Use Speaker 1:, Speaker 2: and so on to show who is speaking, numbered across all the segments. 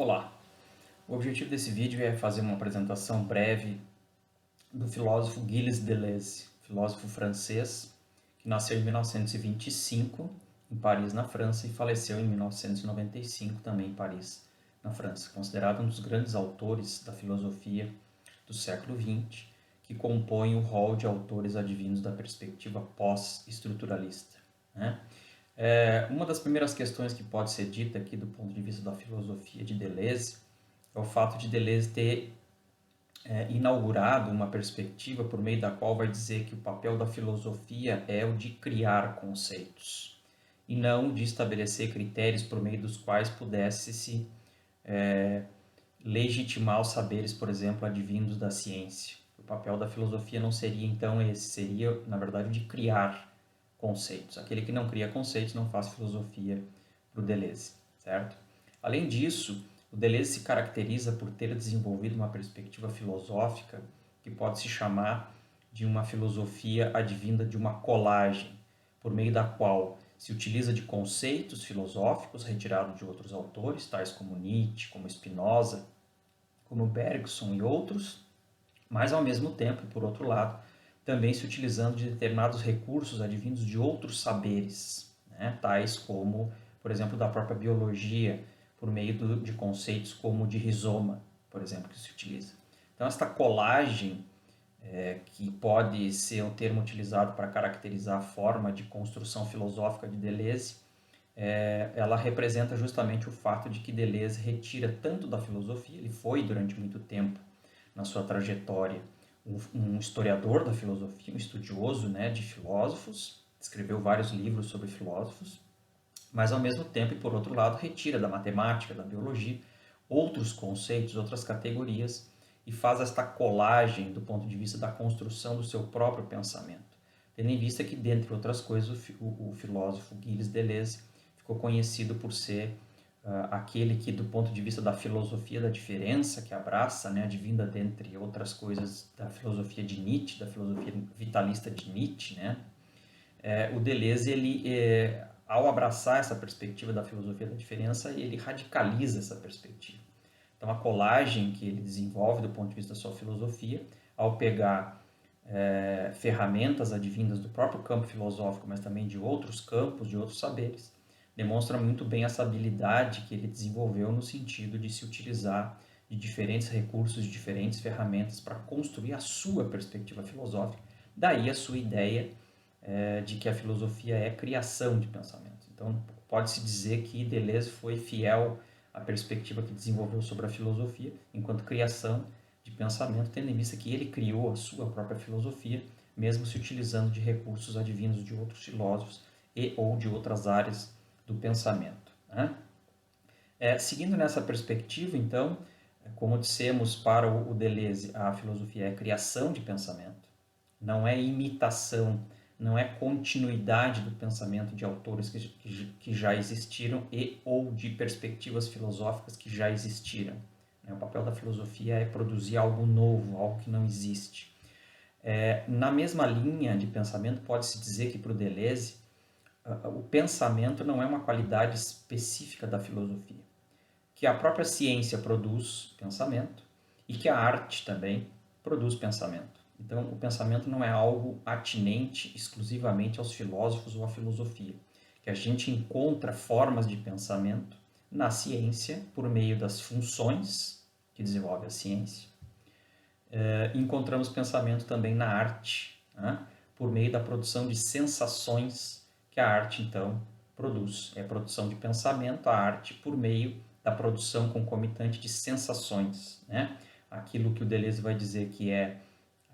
Speaker 1: Olá, o objetivo desse vídeo é fazer uma apresentação breve do filósofo Gilles Deleuze, filósofo francês, que nasceu em 1925 em Paris, na França, e faleceu em 1995 também em Paris, na França, considerado um dos grandes autores da filosofia do século XX, que compõe o rol de autores advindos da perspectiva pós-estruturalista, né? Uma das primeiras questões que pode ser dita aqui do ponto de vista da filosofia de Deleuze é o fato de Deleuze ter inaugurado uma perspectiva por meio da qual vai dizer que o papel da filosofia é o de criar conceitos e não de estabelecer critérios por meio dos quais pudesse-se legitimar os saberes, por exemplo, advindos da ciência. O papel da filosofia não seria então esse, seria, na verdade, o de criar conceitos. Aquele que não cria conceitos não faz filosofia para o Deleuze, certo? Além disso, o Deleuze se caracteriza por ter desenvolvido uma perspectiva filosófica que pode se chamar de uma filosofia advinda de uma colagem, por meio da qual se utiliza de conceitos filosóficos retirados de outros autores, tais como Nietzsche, como Spinoza, como Bergson e outros, mas ao mesmo tempo, por outro lado, também se utilizando de determinados recursos advindos de outros saberes, né? Tais como, por exemplo, da própria biologia, por meio de conceitos como o de rizoma, por exemplo, que se utiliza. Então, esta colagem, que pode ser um termo utilizado para caracterizar a forma de construção filosófica de Deleuze, ela representa justamente o fato de que Deleuze retira tanto da filosofia, ele foi durante muito tempo na sua trajetória um historiador da filosofia, um estudioso, né, de filósofos, escreveu vários livros sobre filósofos, mas ao mesmo tempo e por outro lado retira da matemática, da biologia, outros conceitos, outras categorias e faz esta colagem do ponto de vista da construção do seu próprio pensamento, tendo em vista que, dentre outras coisas, o filósofo Gilles Deleuze ficou conhecido por ser aquele que, do ponto de vista da filosofia da diferença, que abraça, né, advinda dentre outras coisas da filosofia de Nietzsche, da filosofia vitalista de Nietzsche, né, o Deleuze, ao abraçar essa perspectiva da filosofia da diferença, ele radicaliza essa perspectiva. Então, a colagem que ele desenvolve do ponto de vista da sua filosofia, ao pegar ferramentas advindas do próprio campo filosófico, mas também de outros campos, de outros saberes, demonstra muito bem essa habilidade que ele desenvolveu no sentido de se utilizar de diferentes recursos, de diferentes ferramentas para construir a sua perspectiva filosófica. Daí a sua ideia de que a filosofia é criação de pensamento. Então, pode-se dizer que Deleuze foi fiel à perspectiva que desenvolveu sobre a filosofia, enquanto criação de pensamento, tendo em vista que ele criou a sua própria filosofia, mesmo se utilizando de recursos advindos de outros filósofos e ou de outras áreas do pensamento, né? Seguindo nessa perspectiva, então, como dissemos, para o Deleuze, a filosofia é criação de pensamento, não é imitação, não é continuidade do pensamento de autores que já existiram e ou de perspectivas filosóficas que já existiram. O papel da filosofia é produzir algo novo, algo que não existe. Na mesma linha de pensamento, pode-se dizer que para o Deleuze, o pensamento não é uma qualidade específica da filosofia, que a própria ciência produz pensamento e que a arte também produz pensamento. Então, o pensamento não é algo atinente exclusivamente aos filósofos ou à filosofia, que a gente encontra formas de pensamento na ciência por meio das funções que desenvolve a ciência. Encontramos pensamento também na arte, né? Por meio da produção de sensações que a arte, então, produz. É a produção de pensamento, a arte, por meio da produção concomitante de sensações, né? Aquilo que o Deleuze vai dizer que é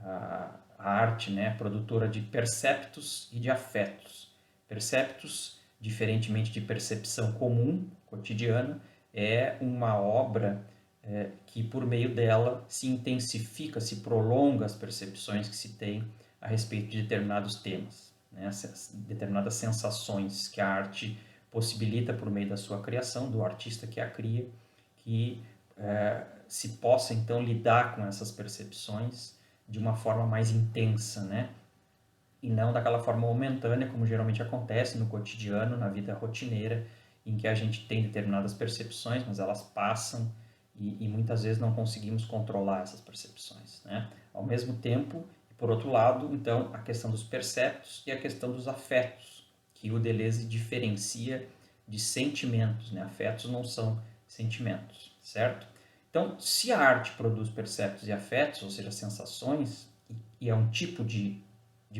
Speaker 1: a arte, né, produtora de perceptos e de afetos. Perceptos, diferentemente de percepção comum, cotidiana, é uma obra que por meio dela se intensifica, se prolonga as percepções que se tem a respeito de determinados temas, né, determinadas sensações que a arte possibilita por meio da sua criação, do artista que a cria, que se possa então lidar com essas percepções de uma forma mais intensa, né? E não daquela forma momentânea, como geralmente acontece no cotidiano, na vida rotineira, em que a gente tem determinadas percepções, mas elas passam e muitas vezes não conseguimos controlar essas percepções, né? Ao mesmo tempo, por outro lado, então, a questão dos perceptos e a questão dos afetos, que o Deleuze diferencia de sentimentos, né? Afetos não são sentimentos, certo? Então, se a arte produz perceptos e afetos, ou seja, sensações, e é um tipo de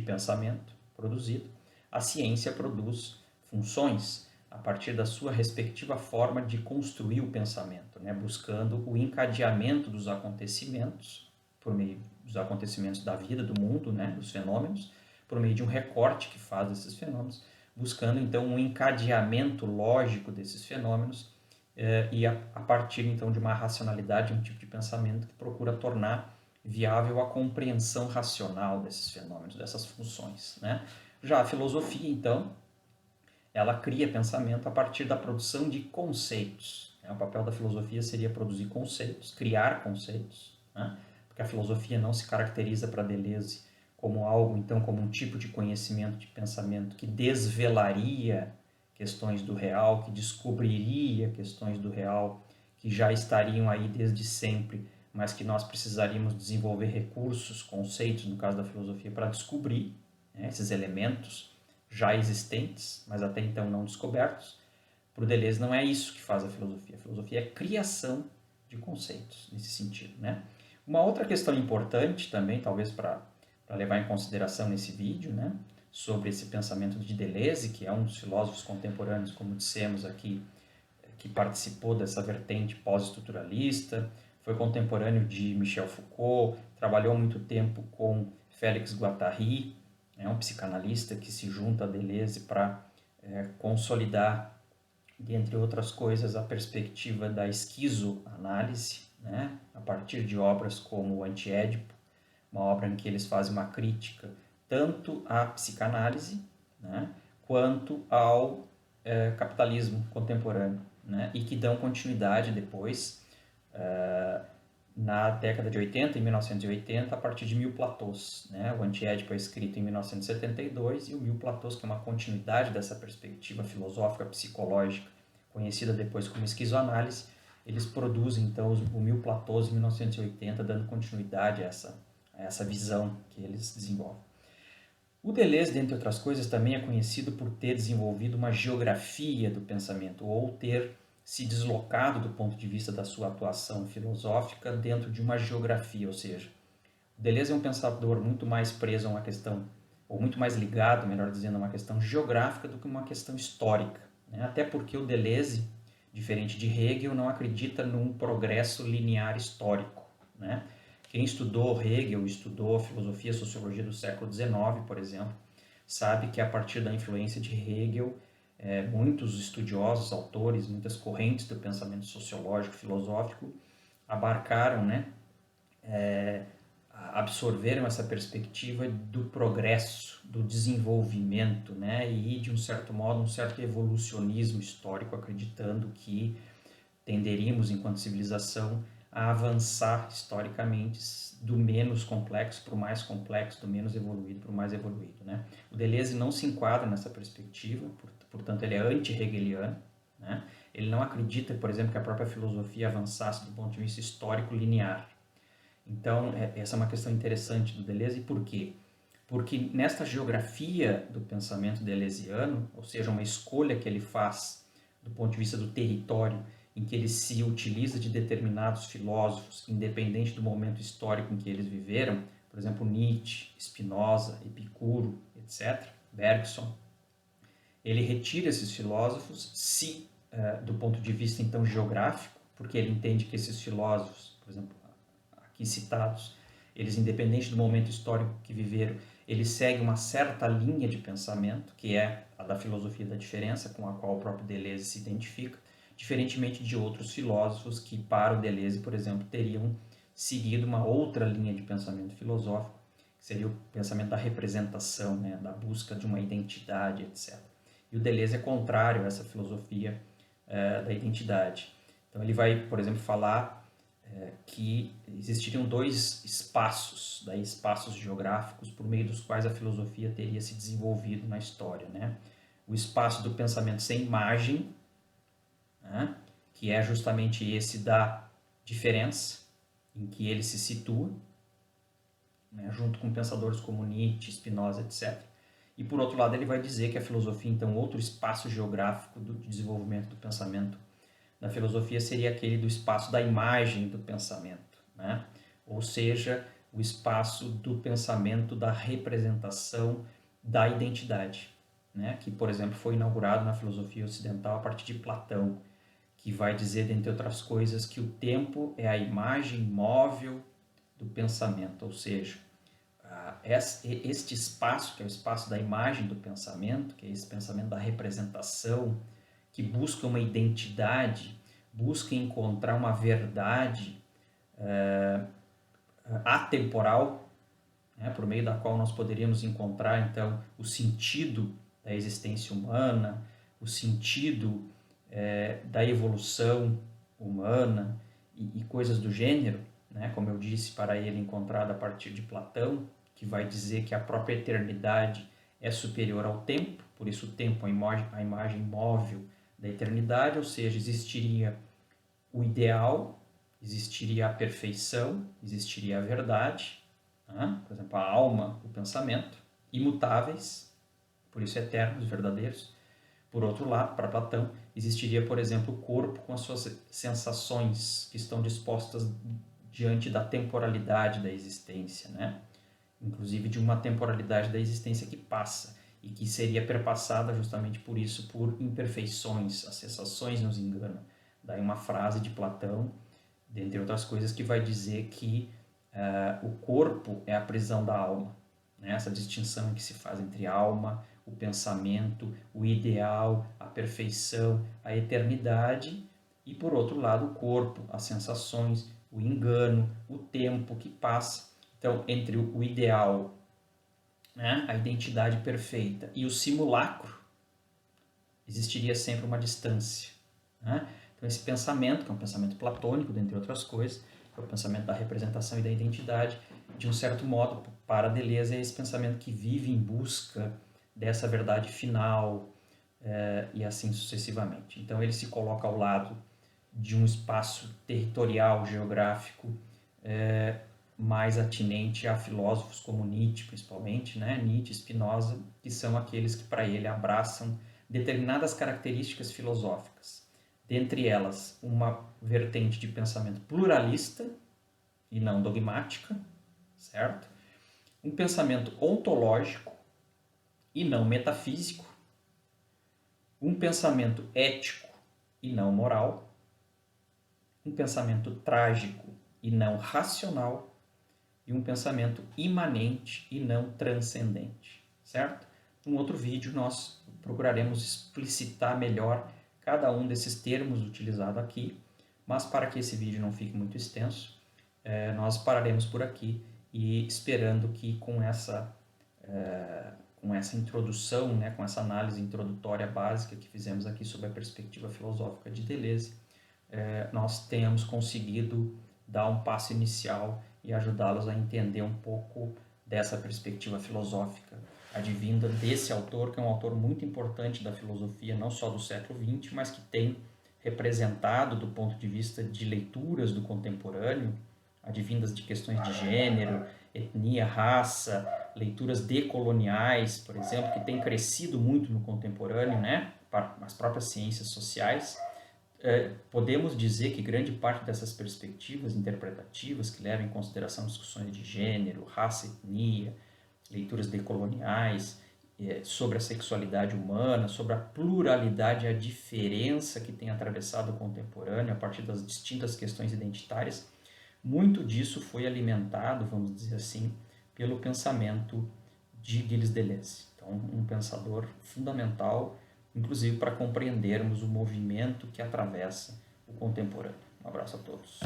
Speaker 1: pensamento produzido, a ciência produz funções a partir da sua respectiva forma de construir o pensamento, né? Buscando o encadeamento dos acontecimentos, por meio dos acontecimentos da vida, do mundo, né? Dos fenômenos, por meio de um recorte que faz desses fenômenos, buscando então um encadeamento lógico desses fenômenos e a partir então de uma racionalidade, um tipo de pensamento que procura tornar viável a compreensão racional desses fenômenos, dessas funções, né? Já a filosofia, então, ela cria pensamento a partir da produção de conceitos. O papel da filosofia seria produzir conceitos, criar conceitos, né? Porque a filosofia não se caracteriza para Deleuze como algo, então, como um tipo de conhecimento, de pensamento que desvelaria questões do real, que descobriria questões do real que já estariam aí desde sempre, mas que nós precisaríamos desenvolver recursos, conceitos, no caso da filosofia, para descobrir, né, esses elementos já existentes, mas até então não descobertos. Para o Deleuze não é isso que faz a filosofia. A filosofia é criação de conceitos, nesse sentido, né? Uma outra questão importante também, talvez para levar em consideração nesse vídeo, né, sobre esse pensamento de Deleuze, que é um dos filósofos contemporâneos, como dissemos aqui, que participou dessa vertente pós-estruturalista, foi contemporâneo de Michel Foucault, trabalhou há muito tempo com Félix Guattari, é um psicanalista que se junta a Deleuze para consolidar, dentre outras coisas, a perspectiva da esquizoanálise, né, a partir de obras como o Antiédipo, uma obra em que eles fazem uma crítica tanto à psicanálise, né, quanto ao capitalismo contemporâneo, né, e que dão continuidade depois, na década de 80, em 1980, a partir de Mil Platôs. Né? O Antiédipo é escrito em 1972 e o Mil Platôs, que é uma continuidade dessa perspectiva filosófica psicológica, conhecida depois como esquizoanálise, eles produzem então o Mil Platôs em 1980, dando continuidade a essa visão que eles desenvolvem. O Deleuze, dentre outras coisas, também é conhecido por ter desenvolvido uma geografia do pensamento, ou ter se deslocado do ponto de vista da sua atuação filosófica dentro de uma geografia, ou seja, o Deleuze é um pensador muito mais preso a uma questão, ou muito mais ligado, melhor dizendo, a uma questão geográfica do que uma questão histórica, né? Até porque o Deleuze, diferente de Hegel, não acredita num progresso linear histórico, né? Quem estudou Hegel, estudou a filosofia e a sociologia do século XIX, por exemplo, sabe que a partir da influência de Hegel, muitos estudiosos, autores, muitas correntes do pensamento sociológico, filosófico, abarcaram, né, absorveram essa perspectiva do progresso, do desenvolvimento, né, e de um certo modo, um certo evolucionismo histórico, acreditando que tenderíamos, enquanto civilização, a avançar historicamente do menos complexo para o mais complexo, do menos evoluído para o mais evoluído, né? O Deleuze não se enquadra nessa perspectiva, portanto ele é anti-hegeliano, né? Ele não acredita, por exemplo, que a própria filosofia avançasse do ponto de vista histórico linear. Então, essa é uma questão interessante do Deleuze. E por quê? Porque nesta geografia do pensamento deleuziano, ou seja, uma escolha que ele faz do ponto de vista do território, em que ele se utiliza de determinados filósofos, independente do momento histórico em que eles viveram, por exemplo, Nietzsche, Spinoza, Epicuro, etc., Bergson, ele retira esses filósofos, do ponto de vista, então, geográfico, porque ele entende que esses filósofos, por exemplo, aqui citados, eles, independente do momento histórico que viveram, eles seguem uma certa linha de pensamento, que é a da filosofia da diferença, com a qual o próprio Deleuze se identifica, diferentemente de outros filósofos que, para o Deleuze, por exemplo, teriam seguido uma outra linha de pensamento filosófico, que seria o pensamento da representação, né, da busca de uma identidade, etc. E o Deleuze é contrário a essa filosofia da identidade. Então ele vai, por exemplo, falar que existiriam dois espaços, daí espaços geográficos por meio dos quais a filosofia teria se desenvolvido na história, né? O espaço do pensamento sem imagem, né? Que é justamente esse da diferença, em que ele se situa, né? Junto com pensadores como Nietzsche, Spinoza, etc. E por outro lado ele vai dizer que a filosofia, então, outro espaço geográfico do desenvolvimento do pensamento na filosofia seria aquele do espaço da imagem do pensamento, né? Ou seja, o espaço do pensamento da representação da identidade, né? Que, por exemplo, foi inaugurado na filosofia ocidental a partir de Platão, que vai dizer, dentre outras coisas, que o tempo é a imagem móvel do pensamento, ou seja, este espaço, que é o espaço da imagem do pensamento, que é esse pensamento da representação, que busca uma identidade, busca encontrar uma verdade atemporal, né, por meio da qual nós poderíamos encontrar, então, o sentido da existência humana, o sentido da evolução humana e coisas do gênero, né, como eu disse, para ele encontrado a partir de Platão, que vai dizer que a própria eternidade é superior ao tempo, por isso o tempo é a imagem móvel da eternidade, ou seja, existiria o ideal, existiria a perfeição, existiria a verdade, né? Por exemplo, a alma, o pensamento, imutáveis, por isso eternos, verdadeiros. Por outro lado, para Platão, existiria, por exemplo, o corpo com as suas sensações que estão dispostas diante da temporalidade da existência, né? Inclusive de uma temporalidade da existência que passa e que seria perpassada justamente por isso, por imperfeições, as sensações nos enganam. Daí uma frase de Platão, dentre outras coisas, que vai dizer que o corpo é a prisão da alma, né? Essa distinção que se faz entre alma, o pensamento, o ideal, a perfeição, a eternidade, e por outro lado o corpo, as sensações, o engano, o tempo que passa. Então, entre o ideal, né, a identidade perfeita, e o simulacro, existiria sempre uma distância, né? Então, esse pensamento, que é um pensamento platônico, dentre outras coisas, é o pensamento da representação e da identidade, de um certo modo, para Deleuze, é esse pensamento que vive em busca dessa verdade final, e assim sucessivamente. Então, ele se coloca ao lado de um espaço territorial, geográfico, mais atinente a filósofos como Nietzsche, principalmente, né? Nietzsche e Spinoza, que são aqueles que, para ele, abraçam determinadas características filosóficas. Dentre elas, uma vertente de pensamento pluralista e não dogmática, certo? Um pensamento ontológico e não metafísico, um pensamento ético e não moral, um pensamento trágico e não racional, e um pensamento imanente e não transcendente, certo? Num outro vídeo nós procuraremos explicitar melhor cada um desses termos utilizados aqui, mas para que esse vídeo não fique muito extenso, nós pararemos por aqui e esperando que com essa introdução, né, com essa análise introdutória básica que fizemos aqui sobre a perspectiva filosófica de Deleuze, nós tenhamos conseguido dar um passo inicial e ajudá-los a entender um pouco dessa perspectiva filosófica advinda desse autor, que é um autor muito importante da filosofia, não só do século XX, mas que tem representado, do ponto de vista de leituras do contemporâneo, advindas de questões de gênero, etnia, raça, leituras decoloniais, por exemplo, que tem crescido muito no contemporâneo, né? As próprias ciências sociais. Podemos dizer que grande parte dessas perspectivas interpretativas que levam em consideração discussões de gênero, raça, etnia, leituras decoloniais, sobre a sexualidade humana, sobre a pluralidade e a diferença que tem atravessado o contemporâneo a partir das distintas questões identitárias, muito disso foi alimentado, vamos dizer assim, pelo pensamento de Gilles Deleuze. Então, um pensador fundamental, inclusive para compreendermos o movimento que atravessa o contemporâneo. Um abraço a todos.